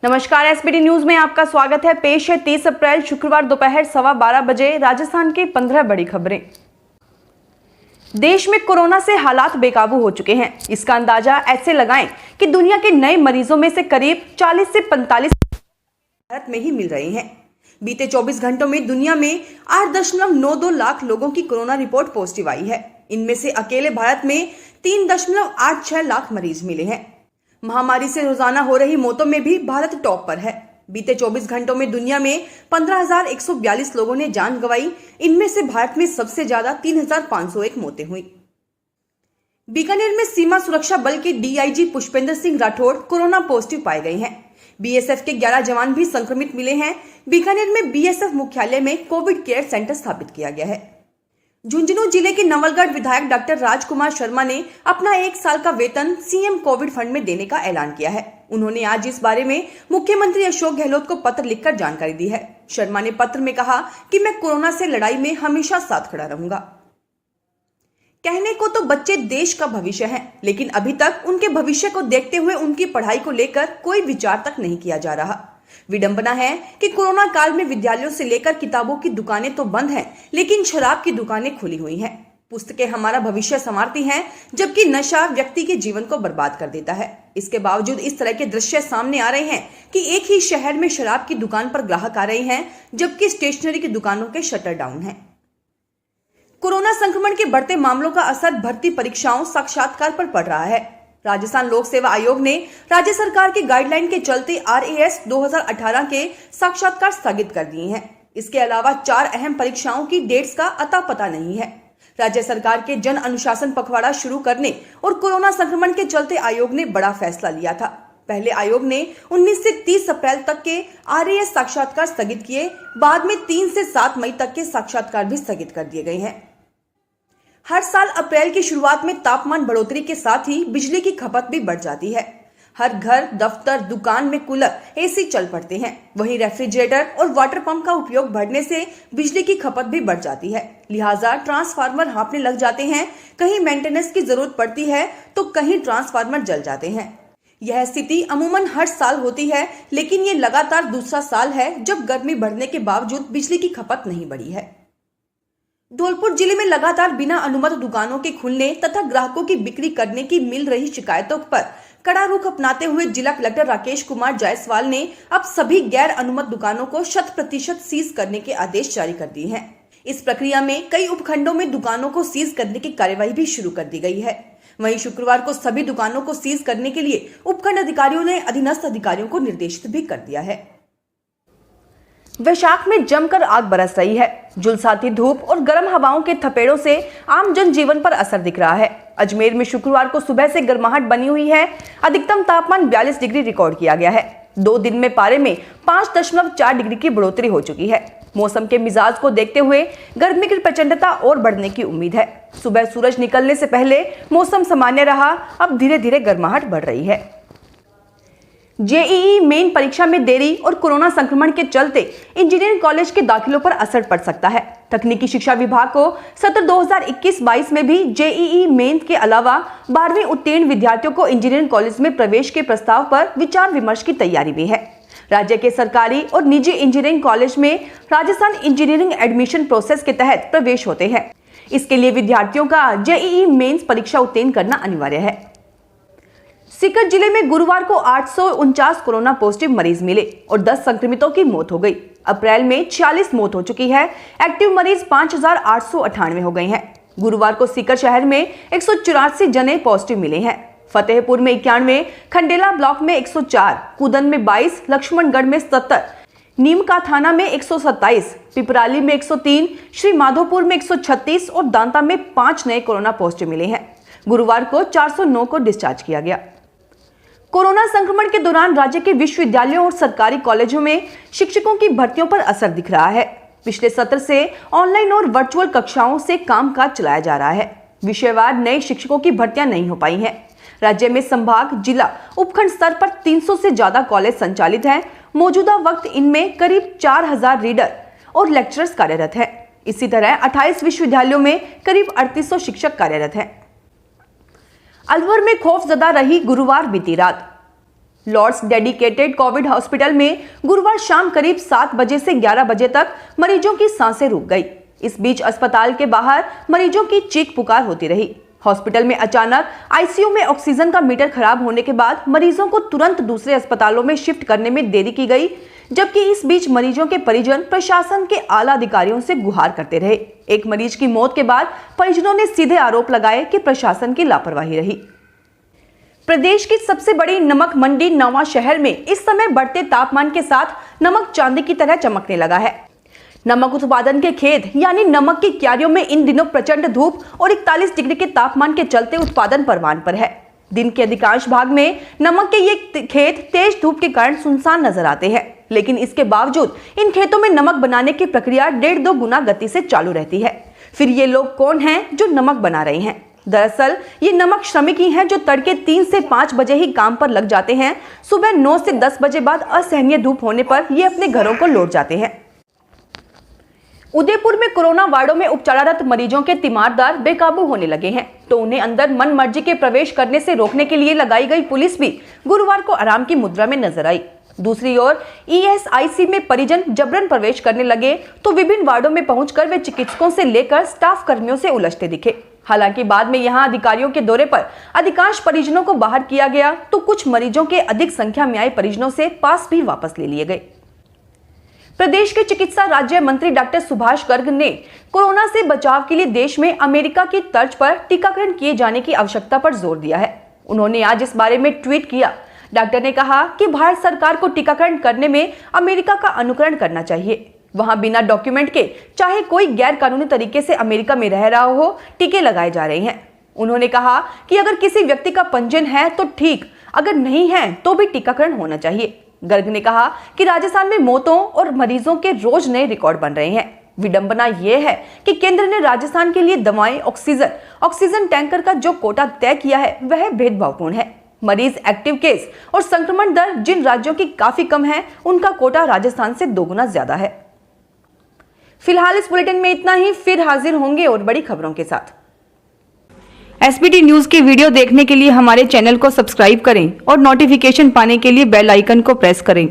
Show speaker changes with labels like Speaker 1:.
Speaker 1: नमस्कार, SBT news में आपका स्वागत है। पेश है 30 अप्रैल शुक्रवार दोपहर 12:15 बजे राजस्थान की 15 बड़ी खबरें। देश में कोरोना से हालात बेकाबू हो चुके हैं। इसका अंदाजा ऐसे लगाएं कि दुनिया के नए मरीजों में से करीब 40 से 45 भारत में ही मिल रहे हैं। बीते 24 घंटों में दुनिया में 8.92 लाख लोगों की कोरोना रिपोर्ट पॉजिटिव आई है। इनमें से अकेले भारत में 3.86 लाख मरीज मिले हैं। महामारी से रोजाना हो रही मौतों में भी भारत टॉप पर है। बीते 24 घंटों में दुनिया में 15,142 लोगों ने जान गंवाई। इनमें से भारत में सबसे ज्यादा 3,501 मौतें हुई। बीकानेर में सीमा सुरक्षा बल के DIG Pushpendra Singh Rathore corona positive पाए गए हैं। बीएसएफ के 11 जवान भी संक्रमित मिले हैं। बीकानेर में बीएसएफ मुख्यालय में कोविड केयर सेंटर स्थापित किया गया है। झुंझुनू जिले के नवलगढ़ विधायक डॉक्टर राजकुमार शर्मा ने अपना 1 साल का वेतन सीएम कोविड फंड में देने का ऐलान किया है। उन्होंने आज इस बारे में मुख्यमंत्री अशोक गहलोत को पत्र लिखकर जानकारी दी है। शर्मा ने पत्र में कहा कि मैं कोरोना से लड़ाई में हमेशा साथ खड़ा रहूंगा। कहने को तो बच्चे देश का भविष्य हैं, लेकिन अभी तक उनके भविष्य को देखते हुए उनकी पढ़ाई को लेकर कोई विचार तक नहीं किया जा रहा। विडंबना है कि कोरोना काल में विद्यालयों से लेकर किताबों की दुकानें तो बंद हैं, लेकिन शराब की दुकानें खुली हुई हैं। पुस्तकें हमारा भविष्य संवारती हैं, जबकि नशा व्यक्ति के जीवन को बर्बाद कर देता है। इसके बावजूद इस तरह के दृश्य सामने आ रहे हैं कि एक ही शहर में शराब की दुकान पर ग्राहक आ रहे हैं, जबकि स्टेशनरी की दुकानों के शटर डाउन हैं। कोरोना संक्रमण के बढ़ते मामलों का असर भर्ती परीक्षाओं साक्षात्कार पर पड़ रहा है। राजस्थान लोक सेवा आयोग ने राज्य सरकार के गाइडलाइन के चलते आरएएस 2018 के साक्षात्कार स्थगित कर दिए हैं। इसके अलावा 4 अहम परीक्षाओं की डेट्स का अता पता नहीं है। राज्य सरकार के जन अनुशासन पखवाड़ा शुरू करने और कोरोना संक्रमण के चलते आयोग ने बड़ा फैसला लिया था। पहले आयोग ने 19 से 30 अप्रैल तक के आरएएस साक्षात्कार स्थगित किए। बाद में 3 से 7 मई तक के साक्षात्कार भी स्थगित कर दिए गए हैं। हर साल अप्रैल की शुरुआत में तापमान बढ़ोतरी के साथ ही बिजली की खपत भी बढ़ जाती है। हर घर, दफ्तर, दुकान में कूलर, एसी चल पड़ते हैं। वहीं रेफ्रिजरेटर और वाटर पंप का उपयोग बढ़ने से बिजली की खपत भी बढ़ जाती है। लिहाजा ट्रांसफार्मर हाँफने लग जाते हैं। कहीं मेंटेनेंस की जरूरत पड़ती है तो कहीं ट्रांसफार्मर जल जाते हैं। यह स्थिति अमूमन हर साल होती है, लेकिन ये लगातार दूसरा साल है जब गर्मी बढ़ने के बावजूद बिजली की खपत नहीं बढ़ी है। धौलपुर जिले में लगातार बिना अनुमत दुकानों के खुलने तथा ग्राहकों की बिक्री करने की मिल रही शिकायतों पर कड़ा रुख अपनाते हुए जिला कलेक्टर राकेश कुमार जायसवाल ने अब सभी गैर अनुमत दुकानों को 100% सीज करने के आदेश जारी कर दिए हैं। इस प्रक्रिया में कई उपखंडों में दुकानों को सीज करने की कार्यवाही भी शुरू कर दी गई है। वहीं शुक्रवार को सभी दुकानों को सीज करने के लिए उपखंड अधिकारियों ने अधीनस्थ अधिकारियों को निर्देशित भी कर दिया है। वैशाख में जमकर आग बरस रही है। झुलसाती धूप और गर्म हवाओं के थपेड़ों से आम जनजीवन पर असर दिख रहा है। अजमेर में शुक्रवार को सुबह से गर्माहट बनी हुई है। अधिकतम तापमान 42 डिग्री रिकॉर्ड किया गया है। 2 दिन में पारे में 5.4 डिग्री की बढ़ोतरी हो चुकी है। मौसम के मिजाज को देखते हुए गर्मी की प्रचंडता और बढ़ने की उम्मीद है। सुबह सूरज निकलने से पहले मौसम सामान्य रहा, अब धीरे धीरे गर्माहट बढ़ रही है। जेईई मेन परीक्षा में देरी और कोरोना संक्रमण के चलते इंजीनियरिंग कॉलेज के दाखिलों पर असर पड़ सकता है। तकनीकी शिक्षा विभाग को सत्र 2021-22 में भी जेईई मेन के अलावा 12वीं उत्तीर्ण विद्यार्थियों को इंजीनियरिंग कॉलेज में प्रवेश के प्रस्ताव पर विचार विमर्श की तैयारी में है। राज्य के सरकारी और निजी इंजीनियरिंग कॉलेज में राजस्थान इंजीनियरिंग एडमिशन प्रोसेस के तहत प्रवेश होते हैं। इसके लिए विद्यार्थियों का जेईई मेंस परीक्षा उत्तीर्ण करना अनिवार्य है। सीकर जिले में गुरुवार को 849 कोरोना पॉजिटिव मरीज मिले और 10 संक्रमितों की मौत हो गई। अप्रैल में 46 मौत हो चुकी है। एक्टिव मरीज 5,898 हो गए हैं। गुरुवार को सीकर शहर में 184 जने पॉजिटिव मिले हैं। फतेहपुर में 91, खंडेला ब्लॉक में 104, कुदन में 22, लक्ष्मणगढ़ में 77, नीमका थाना में 127, पिपराली में 103, श्री माधोपुर में 136 और दांता में 5 नए कोरोना पॉजिटिव मिले हैं। गुरुवार को 409 को डिस्चार्ज किया गया। कोरोना संक्रमण के दौरान राज्य के विश्वविद्यालयों और सरकारी कॉलेजों में शिक्षकों की भर्तियों पर असर दिख रहा है। पिछले सत्र से ऑनलाइन और वर्चुअल कक्षाओं से कामकाज चलाया जा रहा है। विषयवार नए शिक्षकों की भर्तियां नहीं हो पाई हैं। राज्य में संभाग, जिला, उपखंड स्तर पर 300 से ज्यादा कॉलेज संचालित हैं। मौजूदा वक्त इनमें करीब 4000 रीडर और लेक्चरर्स कार्यरत हैं। इसी तरह 28 विश्वविद्यालयों में करीब 3800 शिक्षक कार्यरत हैं। अलवर में खौफजदा रही गुरुवार बीती रात। लॉर्ड्स डेडिकेटेड कोविड हॉस्पिटल में गुरुवार शाम करीब 7 बजे से 11 बजे तक मरीजों की सांसें रुक गई। इस बीच अस्पताल के बाहर मरीजों की चीख पुकार होती रही। हॉस्पिटल में अचानक आईसीयू में ऑक्सीजन का मीटर खराब होने के बाद मरीजों को तुरंत दूसरे अस्पतालों में शिफ्ट करने में देरी की गई, जबकि इस बीच मरीजों के परिजन प्रशासन के आला अधिकारियों से गुहार करते रहे। एक मरीज की मौत के बाद परिजनों ने सीधे आरोप लगाए कि प्रशासन की लापरवाही रही। प्रदेश की सबसे बड़ी नमक मंडी नवा शहर में इस समय बढ़ते तापमान के साथ नमक चांदी की तरह चमकने लगा है। नमक उत्पादन के खेत यानी नमक की क्यारियों में इन दिनों प्रचंड धूप और 41 डिग्री के तापमान के चलते उत्पादन परवान पर है। दिन के अधिकांश भाग में नमक के ये खेत तेज धूप के कारण सुनसान नजर आते हैं, लेकिन इसके बावजूद इन खेतों में नमक बनाने की प्रक्रिया 1.5-2 गुना गति से चालू रहती है। फिर ये लोग कौन हैं जो नमक बना रहे हैं? दरअसल ये नमक श्रमिक ही हैं जो तड़के 3 से 5 बजे ही काम पर लग जाते हैं। सुबह 9 से 10 बजे बाद असहनीय धूप होने पर ये अपने घरों को लौट जाते हैं। उदयपुर में कोरोना वार्डों में उपचाररत मरीजों के तीमारदार बेकाबू होने लगे हैं, तो उन्हें अंदर मन मर्जी के प्रवेश करने से रोकने के लिए लगाई गई पुलिस भी गुरुवार को आराम की मुद्रा में नजर आई। दूसरी ओर ईएसआईसी में परिजन जबरन प्रवेश करने लगे तो विभिन्न वार्डों में पहुंचकर वे चिकित्सकों से लेकर स्टाफ कर्मियों से उलझते दिखे। हालांकि बाद में यहां अधिकारियों के दौरे पर अधिकांश परिजनों को बाहर किया गया, तो कुछ मरीजों के अधिक संख्या में आए परिजनों से पास भी वापस ले लिए गए। प्रदेश के चिकित्सा राज्य मंत्री डॉक्टर सुभाष गर्ग ने कोरोना से बचाव के लिए देश में अमेरिका की तर्ज पर टीकाकरण किए जाने की आवश्यकता पर जोर दिया है। उन्होंने आज इस बारे में ट्वीट किया। डॉक्टर ने कहा कि भारत सरकार को टीकाकरण करने में अमेरिका का अनुकरण करना चाहिए। वहां बिना डॉक्यूमेंट के चाहे कोई गैर कानूनी तरीके से अमेरिका में रह रहा हो, टीके लगाए जा रहे हैं। उन्होंने कहा कि अगर किसी व्यक्ति का पंजीयन है तो ठीक, अगर नहीं है तो भी टीकाकरण होना चाहिए। गर्ग ने कहा कि राजस्थान में मौतों और मरीजों के रोज नए रिकॉर्ड बन रहे हैं। विडंबना यह है कि केंद्र ने राजस्थान के लिए दवाएं, ऑक्सीजन टैंकर का जो कोटा तय किया है वह भेदभावपूर्ण है। मरीज, एक्टिव केस और संक्रमण दर जिन राज्यों की काफी कम है, उनका कोटा राजस्थान से 2 गुना ज्यादा है। फिलहाल इस बुलेटिन में इतना ही। फिर हाजिर होंगे और बड़ी खबरों के साथ। एसबीटी न्यूज की वीडियो देखने के लिए हमारे चैनल को सब्सक्राइब करें और नोटिफिकेशन पाने के लिए बेल आइकन को प्रेस करें।